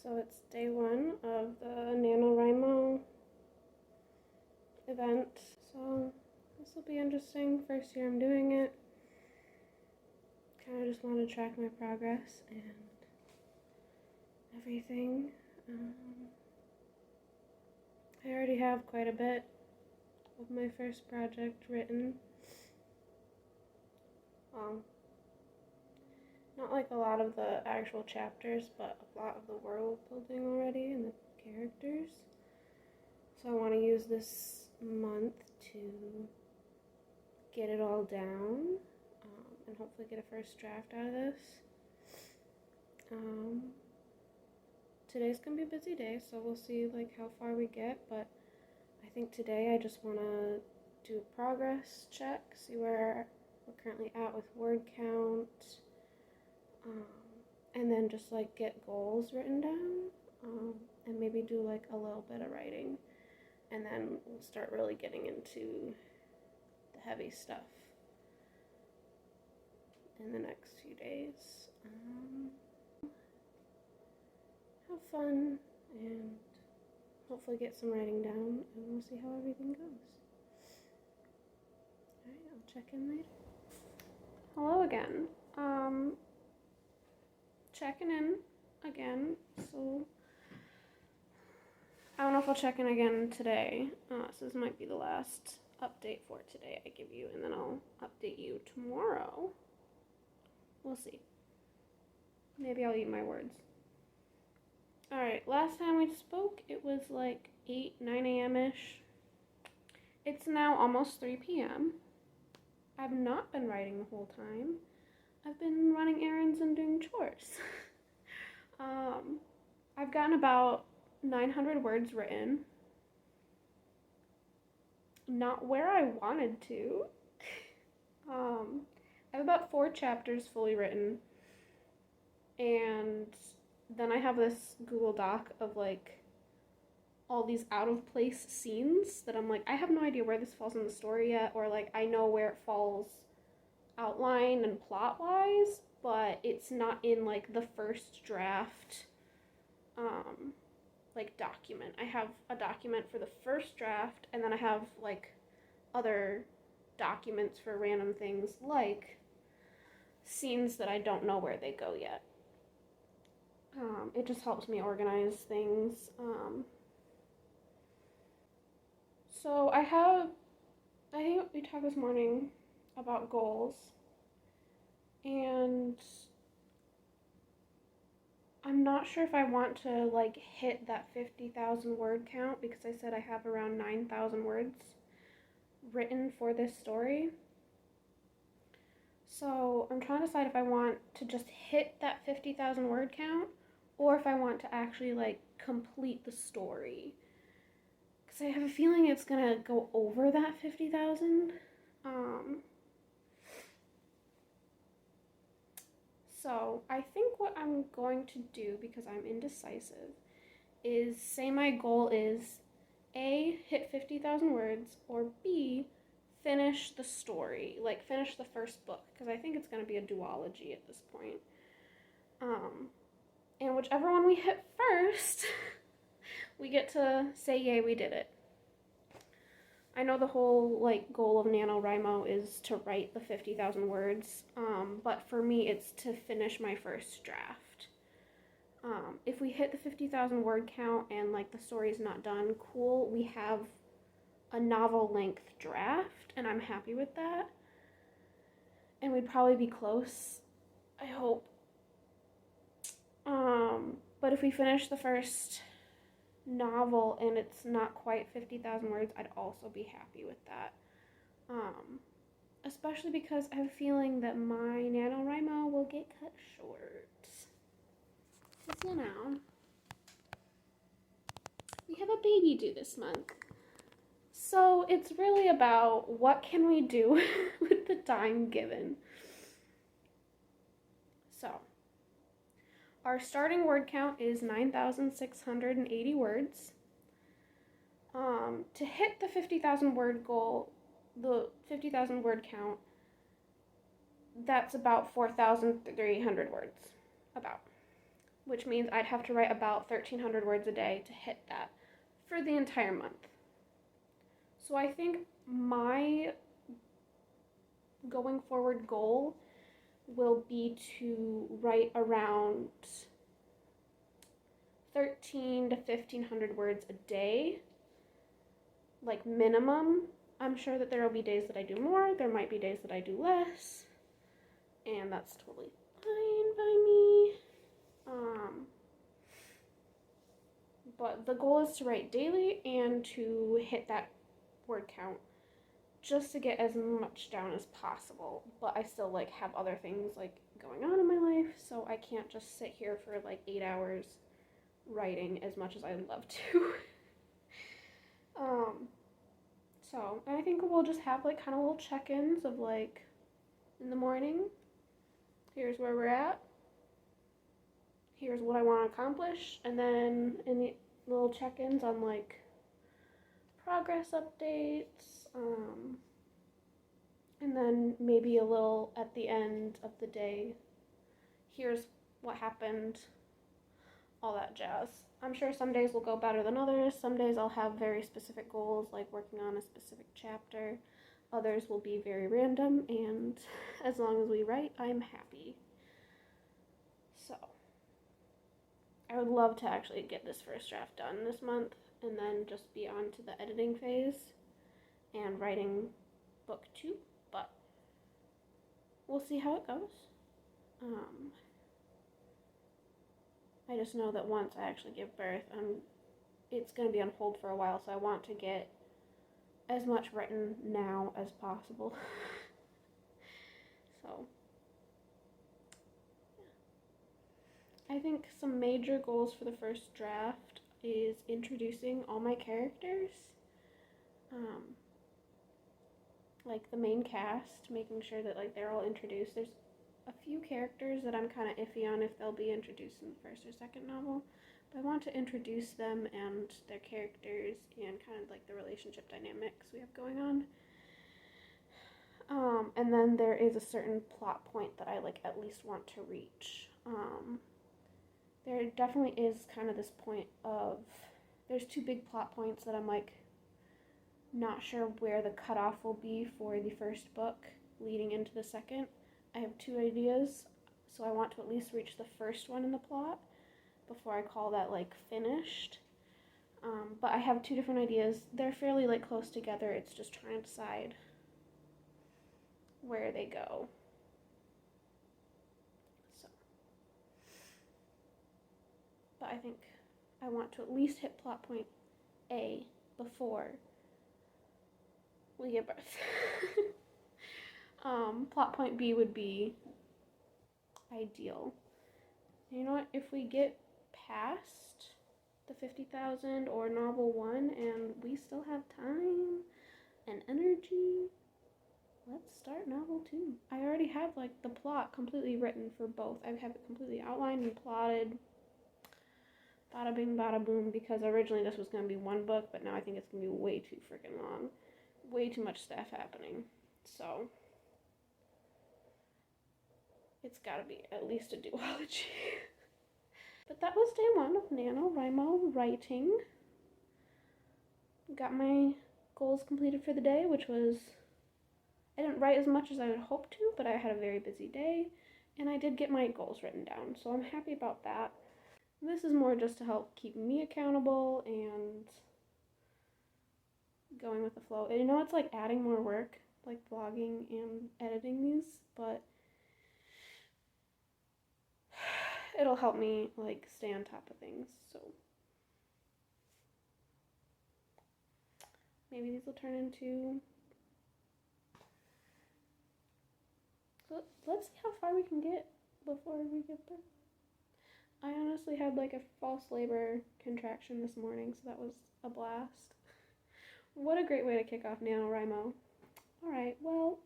So it's day one of the NaNoWriMo event. So this will be interesting. First year I'm doing it. Kind of just want to track my progress and everything. I already have quite a bit of my first project written. Not like a lot of the actual chapters, but a lot of the world building already and the characters. So I want to use this month to get it all down and hopefully get a first draft out of this. Today's gonna be a busy day, so we'll see like how far we get, but I think today I just want to do a progress check, see where we're currently at with word count, and then just like get goals written down, and maybe do like a little bit of writing, and then we'll start really getting into the heavy stuff in the next few days. Have fun and hopefully get some writing down, and we'll see how everything goes. Alright, I'll check in later. Hello again. Checking in again. So I don't know if I'll check in again today. So this might be the last update for today I give you, and then I'll update you tomorrow. We'll see. Maybe I'll eat my words. Alright, last time we spoke, it was like 9 a.m.-ish. It's now almost 3 p.m. I've not been writing the whole time. I've been running errands and doing chores. I've gotten about 900 words written. Not where I wanted to. I have about 4 chapters fully written. And then I have this Google Doc of like all these out of place scenes that I'm like, I have no idea where this falls in the story yet, or like I know where it falls outline and plot wise, but it's not in like the first draft like document. I have a document for the first draft, and then I have like other documents for random things like scenes that I don't know where they go yet. It just helps me organize things. So I think we talked this morning about goals, and I'm not sure if I want to like hit that 50,000 word count, because I said I have around 9,000 words written for this story. So I'm trying to decide if I want to just hit that 50,000 word count, or if I want to actually like complete the story. Because I have a feeling it's gonna go over that 50,000. So I think what I'm going to do, because I'm indecisive, is say my goal is A, hit 50,000 words, or B, finish the story, like finish the first book, because I think it's going to be a duology at this point. And whichever one we hit first, we get to say, yay, we did it. I know the whole like goal of NaNoWriMo is to write the 50,000 words, but for me it's to finish my first draft. If we hit the 50,000 word count and like the story's not done, cool, we have a novel length draft, and I'm happy with that. And we'd probably be close, I hope. But if we finish the first novel and it's not quite 50,000 words, I'd also be happy with that. Especially because I have a feeling that my NaNoWriMo will get cut short. Because, you know, we have a baby due this month. So it's really about what can we do with the time given. So our starting word count is 9,680 words. To hit the 50,000 word goal, the 50,000 word count, that's about 4,300 words. About. which means I'd have to write about 1,300 words a day to hit that for the entire month. So I think my going forward goal will be to write around 1,300 to 1,500 words a day, like minimum. I'm sure that there will be days that I do more, there might be days that I do less, and that's totally fine by me. But the goal is to write daily and to hit that word count, just to get as much down as possible. But I still like have other things like going on in my life, so I can't just sit here for like 8 hours writing as much as I'd love to. So I think we'll just have like kind of little check-ins of like in the morning, here's where we're at, here's what I want to accomplish, and then in the little check-ins on like progress updates, and then maybe a little at the end of the day, here's what happened, all that jazz. I'm sure some days will go better than others. Some days I'll have very specific goals, like working on a specific chapter. Others will be very random, and as long as we write, I'm happy. So I would love to actually get this first draft done this month and then just be on to the editing phase and writing book 2, but we'll see how it goes. I just know that once I actually give birth, it's going to be on hold for a while, so I want to get as much written now as possible. So, yeah. I think some major goals for the first draft is introducing all my characters, like the main cast, making sure that like they're all introduced. There's a few characters that I'm kind of iffy on if they'll be introduced in the first or second novel, but I want to introduce them and their characters and kind of like the relationship dynamics we have going on. And then there is a certain plot point that I like at least want to reach. There definitely is kind of this point of, there's 2 big plot points that I'm like not sure where the cutoff will be for the first book leading into the second. I have 2 ideas, so I want to at least reach the first one in the plot before I call that like finished. But I have 2 different ideas. They're fairly like close together. It's just trying to decide where they go. So, but I think I want to at least hit plot point A before we give birth. Plot point B would be ideal. You know what? If we get past the 50,000 or novel 1 and we still have time and energy, let's start novel 2. I already have like the plot completely written for both. I have it completely outlined and plotted. Bada bing, bada boom, because originally this was going to be 1 book, but now I think it's going to be way too freaking long. Way too much stuff happening. So it's got to be at least a duology. But that was day 1 of NaNoWriMo writing. Got my goals completed for the day, which was, I didn't write as much as I had hoped to, but I had a very busy day, and I did get my goals written down, so I'm happy about that. This is more just to help keep me accountable and going with the flow. And it's like adding more work, like vlogging and editing these, but it'll help me like stay on top of things. So maybe these will turn into, so let's see how far we can get before we get there. I honestly had like a false labor contraction this morning, so that was a blast. What a great way to kick off NaNoWriMo. Alright, well,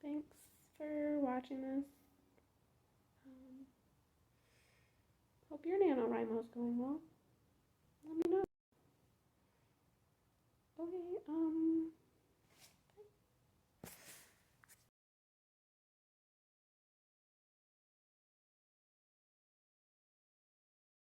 thanks for watching this. Hope your NaNoWriMo is going well. Let me know. Okay,